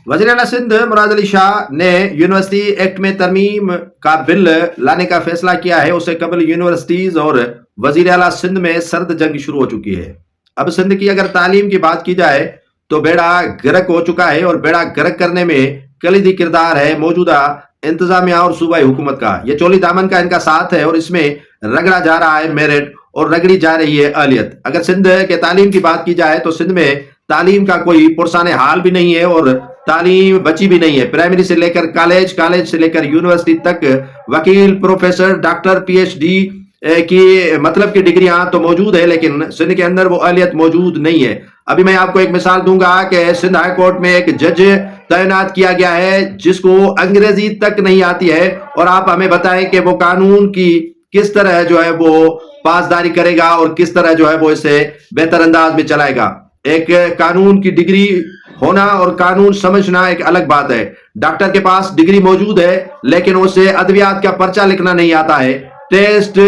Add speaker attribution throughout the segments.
Speaker 1: वज़ीर आला सिंध मुराद अली शाह ने यूनिवर्सिटी एक्ट में तरमीम का बिल लाने का फैसला किया है। उससे कबल यूनिवर्सिटीज और वज़ीर आला सिंध में सर्द जंग शुरू हो चुकी है। अब सिंध की अगर तालीम की बात की जाए तो बेड़ा गर्क हो चुका है, और बेड़ा गर्क करने में कलीदी किरदार है मौजूदा इंतजामिया और सूबाई हुकूमत का। ये चोली दामन का इनका साथ है, और इसमें रगड़ा जा रहा है मेरिट और रगड़ी जा रही है अहलियत। अगर सिंध के तालीम की बात की जाए तो सिंध में तालीम का कोई पुरसाने हाल भी नहीं है, और तालीम बची भी नहीं है। प्राइमरी से लेकर कॉलेज, कॉलेज से लेकर यूनिवर्सिटी तक वकील, प्रोफेसर, डॉक्टर, पीएचडी की मतलब की डिग्रियां तो मौजूद है, लेकिन सिंध के अंदर वो अहलियत मौजूद नहीं है। अभी मैं आपको एक मिसाल दूंगा कि सिंध हाई कोर्ट में एक जज तैनात किया गया है जिसको अंग्रेजी तक नहीं आती है, और आप हमें बताएं कि वो कानून की किस तरह जो है वो पासदारी करेगा और किस तरह जो है वो इसे बेहतर अंदाज में चलाएगा। एक कानून की डिग्री होना और कानून समझना एक अलग बात है। डॉक्टर के पास डिग्री मौजूद है, लेकिन उसे अद्वियात का पर्चा लिखना नहीं आता है। टेस्ट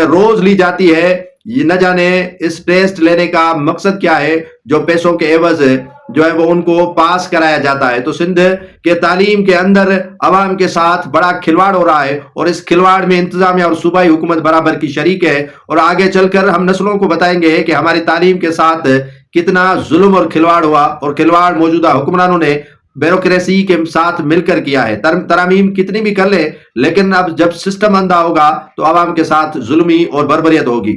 Speaker 1: रोज ली जाती है, ये न जाने इस टेस्ट लेने का मकसद क्या है, जो पैसों के एवज जो है वो उनको पास कराया जाता है। तो सिंध के तालीम के अंदर अवाम के साथ बड़ा खिलवाड़ हो रहा है, और इस खिलवाड़ में इंतजामिया और सूबाई हुकूमत बराबर की शरीक है। और आगे चलकर हम नस्लों को बताएंगे कि हमारी तालीम के साथ कितना जुल्म और खिलवाड़ हुआ, और खिलवाड़ मौजूदा हुक्मरानों ने ब्यूरोक्रेसी के साथ मिलकर किया है। तरामीम कितनी भी कर ले, लेकिन अब जब सिस्टम अंधा होगा तो आवाम के साथ जुल्मी और बर्बरियत होगी।